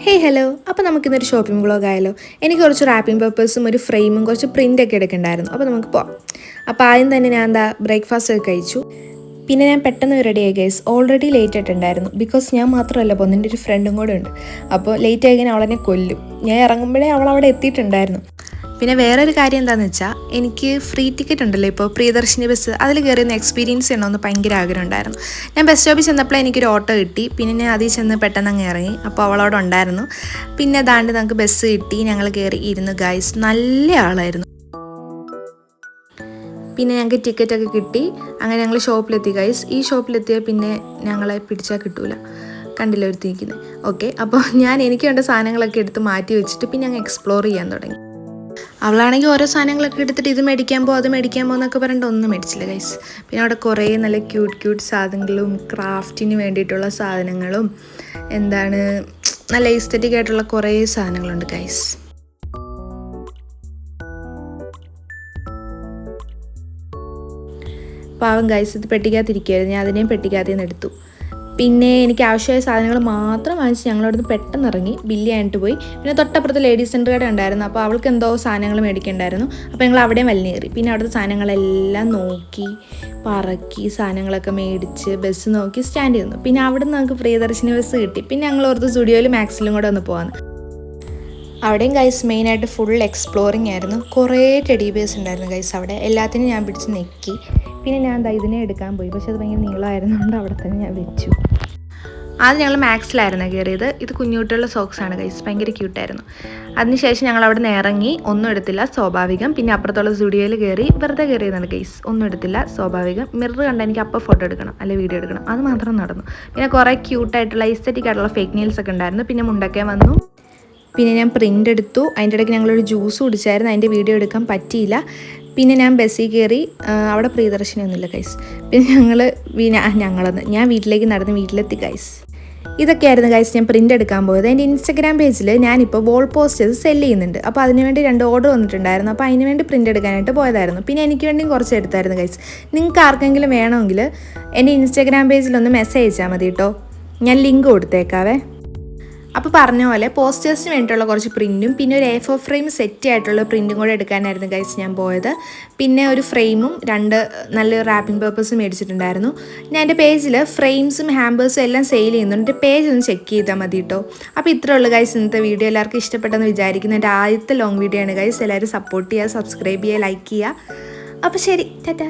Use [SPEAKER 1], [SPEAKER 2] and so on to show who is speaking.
[SPEAKER 1] Hey hello, അപ്പോൾ നമുക്കിന്നൊരു shopping vlog ആയാലോ. എനിക്ക് കുറച്ച് റാപ്പിംഗ് പേപ്പേഴ്സും ഒരു ഫ്രെയിമും കുറച്ച് പ്രിൻ്റൊക്കെ എടുക്കണ്ടായിരുന്നു. അപ്പോൾ നമുക്ക് പോവാം. അപ്പോൾ ആദ്യം തന്നെ ഞാൻ ബ്രേക്ക്ഫാസ്റ്റ് ഒക്കെ കഴിച്ചു. പിന്നെ ഞാൻ പെട്ടെന്ന് റെഡിയായി ഗൈസ്. ഓൾറെഡി ലേറ്റ് ആയിട്ടുണ്ടായിരുന്നു. ബിക്കോസ് ഞാൻ മാത്രമല്ല പോകുന്നത്, എൻ്റെ ഒരു ഫ്രണ്ടും കൂടെ ഉണ്ട്. അപ്പോൾ ലേറ്റ് ആയി കഴിഞ്ഞാൽ അവളെന്നെ കൊല്ലും. ഞാൻ ഇറങ്ങുമ്പോഴേ അവൾ അവിടെ എത്തിയിട്ടുണ്ടായിരുന്നു. പിന്നെ വേറൊരു കാര്യം എന്താണെന്ന് വെച്ചാൽ, എനിക്ക് ഫ്രീ ടിക്കറ്റ് ഉണ്ടല്ലോ ഇപ്പോൾ പ്രിയദർശിനി ബസ്, അതിൽ കയറിയൊന്ന് എക്സ്പീരിയൻസ് ചെയ്യണമെന്ന് ഭയങ്കര ആഗ്രഹം ഉണ്ടായിരുന്നു. ഞാൻ ബസ് സ്റ്റോപ്പിൽ ചെന്നപ്പോൾ എനിക്കൊരു ഓട്ടോ കിട്ടി. പിന്നെ ഞാൻ അതിൽ ചെന്ന് പെട്ടെന്ന് അങ്ങ് ഇറങ്ങി. അപ്പോൾ അവളവിടെ ഉണ്ടായിരുന്നു. പിന്നെ അതാണ്ട് നമുക്ക് ബസ് കിട്ടി. ഞങ്ങൾ കയറി ഇരുന്നു ഗൈസ്. നല്ല ആളായിരുന്നു. പിന്നെ ഞങ്ങൾക്ക് ടിക്കറ്റൊക്കെ കിട്ടി. അങ്ങനെ ഞങ്ങൾ ഷോപ്പിലെത്തി ഗൈസ്. ഈ ഷോപ്പിലെത്തിയാൽ പിന്നെ ഞങ്ങളെ പിടിച്ചാൽ കിട്ടൂല. കണ്ടില്ല ഒരുത്തിരിക്കുന്നത്. ഓക്കെ, അപ്പോൾ എനിക്ക് വേണ്ട സാധനങ്ങളൊക്കെ എടുത്ത് മാറ്റി വെച്ചിട്ട് പിന്നെ ഞങ്ങൾ എക്സ്പ്ലോർ ചെയ്യാൻ തുടങ്ങി. അവളാണെങ്കിൽ ഓരോ സാധനങ്ങളൊക്കെ എടുത്തിട്ട് ഇത് മേടിക്കാൻ പോകും അത് മേടിക്കാൻ പോകുന്നൊക്കെ പറഞ്ഞിട്ട് ഒന്നും മേടിച്ചില്ല ഗൈസ്. പിന്നെ അവിടെ കുറേ നല്ല ക്യൂട്ട് സാധനങ്ങളും ക്രാഫ്റ്റിന് വേണ്ടിയിട്ടുള്ള സാധനങ്ങളും നല്ല എസ്തെറ്റിക് ആയിട്ടുള്ള കുറേ സാധനങ്ങളുണ്ട് ഗൈസ്. പാവം ഗൈസ്, ഇത് പെട്ടിക്കകത്തിരിക്കുമായിരുന്നു. ഞാൻ അതിനെയും പെട്ടിക്കകത്ത് നിന്ന് എടുത്തു. പിന്നെ എനിക്ക് ആവശ്യമായ സാധനങ്ങൾ മാത്രം വാങ്ങിച്ച് ഞങ്ങളവിടുന്ന് പെട്ടെന്ന് ഇറങ്ങി. ബില്ല് ആയിട്ട് പോയി. പിന്നെ തൊട്ടപ്പുറത്ത് ലേഡീസ് സെൻ്റർ കട ഉണ്ടായിരുന്നു. അപ്പോൾ അവൾക്ക് എന്തോ സാധനങ്ങൾ മേടിക്കണ്ടായിരുന്നു. അപ്പോൾ ഞങ്ങൾ അവിടെയും വലിഞ്ഞേറി. പിന്നെ അവിടുത്തെ സാധനങ്ങളെല്ലാം നോക്കി പറക്കി സാധനങ്ങളൊക്കെ മേടിച്ച് ബസ് നോക്കി സ്റ്റാൻഡ് ചെയ്യുന്നു. പിന്നെ അവിടെ നിന്ന് നമുക്ക് പ്രിയദർശിനി ബസ് കിട്ടി. പിന്നെ ഞങ്ങൾ ഓർത്ത് സ്റ്റുഡിയോയിൽ മാക്സിലും കൂടെ ഒന്ന് പോകാമെന്ന്. അവിടെയും ഗൈസ് മെയിനായിട്ട് ഫുൾ എക്സ്പ്ലോറിങ് ആയിരുന്നു. കുറേ ടെഡി ബേഴ്സ് ഉണ്ടായിരുന്നു ഗൈസ് അവിടെ. എല്ലാത്തിനും ഞാൻ പിടിച്ച് നെക്കി. പിന്നെ ഞാൻ ഇതിനെ എടുക്കാൻ പോയി. പക്ഷെ അത് ഭയങ്കര നീളമായിരുന്നുകൊണ്ട് അവിടെ തന്നെ ഞാൻ വെച്ചു. ആദ്യം ഞങ്ങൾ മാക്സിലായിരുന്നു കയറിയത്. ഇത് കുഞ്ഞുകുട്ടികളുടെ സോക്സാണ് ഗൈസ്. ഭയങ്കര ക്യൂട്ടായിരുന്നു. അതിനുശേഷം ഞങ്ങൾ അവിടെ നിന്ന് ഇറങ്ങി. ഒന്നും എടുത്തില്ല, സ്വാഭാവികം. പിന്നെ അപ്പുറത്തുള്ള സ്റ്റുഡിയോയിൽ കയറി. വെറുതെ കയറിയതാണ് ഗൈസ്. ഒന്നും എടുത്തില്ല, സ്വാഭാവികം. മിറർ കണ്ട എനിക്ക് അപ്പോൾ ഫോട്ടോ എടുക്കണം, അല്ലെങ്കിൽ വീഡിയോ എടുക്കണം. അത് മാത്രം നടന്നു. പിന്നെ കുറേ ക്യൂട്ടായിട്ടുള്ള എസ്തെറ്റിക് ആയിട്ടുള്ള ഫേക്ക് നെയിൽസ് ഒക്കെ ഉണ്ടായിരുന്നു. പിന്നെ മുണ്ടൊക്കെ വന്നു. പിന്നെ ഞാൻ പ്രിൻ്റ് എടുത്തു. അതിൻ്റെ ഇടയ്ക്ക് ഞങ്ങളൊരു ജ്യൂസ് കുടിച്ചായിരുന്നു. അതിൻ്റെ വീഡിയോ എടുക്കാൻ പറ്റിയില്ല. പിന്നെ ഞാൻ ബസ്സിൽ കയറി. അവിടെ പ്രിയദർശിനി ഒന്നുമില്ല ഗൈസ്. പിന്നെ ഞാൻ വീട്ടിലേക്ക് നടന്ന് വീട്ടിലെത്തി ഗൈസ്. ഇതൊക്കെയായിരുന്നു ഗൈസ് ഞാൻ പ്രിൻ്റ് എടുക്കാൻ പോയത്. എൻ്റെ ഇൻസ്റ്റഗ്രാം പേജിൽ ഞാനിപ്പോൾ വോൾ പോസ്റ്റേഴ്സ് സെല്ല് ചെയ്യുന്നുണ്ട്. അപ്പോൾ അതിനുവേണ്ടി 2 ഓർഡർ വന്നിട്ടുണ്ടായിരുന്നു. അപ്പോൾ അതിന് വേണ്ടി പ്രിൻ്റ് എടുക്കാനായിട്ട് പോയതായിരുന്നു. പിന്നെ എനിക്ക് വേണ്ടിയും കുറച്ച് എടുത്തായിരുന്നു ഗൈസ്. നിങ്ങൾക്ക് ആർക്കെങ്കിലും വേണമെങ്കിൽ എൻ്റെ ഇൻസ്റ്റഗ്രാം പേജിലൊന്ന് മെസ്സേജ് അയച്ചാൽ മതി കേട്ടോ. ഞാൻ ലിങ്ക് കൊടുത്തേക്കാവേ. അപ്പോൾ പറഞ്ഞ പോലെ പോസ്റ്റേഴ്സിന് വേണ്ടിയിട്ടുള്ള കുറച്ച് പ്രിൻറ്റും പിന്നെ ഒരു A4 ഫ്രെയിം സെറ്റ് ആയിട്ടുള്ള പ്രിൻറ്റും കൂടെ എടുക്കാനായിരുന്നു ഗൈസ് ഞാൻ പോയത്. പിന്നെ ഒരു ഫ്രെയിമും 2 നല്ല റാപ്പിംഗ് പേപ്പേഴ്സും മേടിച്ചിട്ടുണ്ടായിരുന്നു. ഞാൻ എൻ്റെ പേജിൽ ഫ്രെയിംസും ഹാമ്പേഴ്സും എല്ലാം സെയിൽ ചെയ്യുന്നുണ്ട്. എൻ്റെ പേജ് ഒന്ന് ചെക്ക് ചെയ്താൽ മതി കേട്ടോ. അപ്പോൾ ഇത്രയേ ഉള്ളൂ ഗൈസ് ഇന്നത്തെ വീഡിയോ. എല്ലാവർക്കും ഇഷ്ടപ്പെട്ടെന്ന് വിചാരിക്കുന്നു. എൻ്റെ ആദ്യത്തെ ലോങ് വീഡിയോ ആണ് ഗൈസ്. എല്ലാവരും സപ്പോർട്ട് ചെയ്യുക, സബ്സ്ക്രൈബ് ചെയ്യുക, ലൈക്ക് ചെയ്യുക. അപ്പോൾ ശരി, ടാറ്റാ.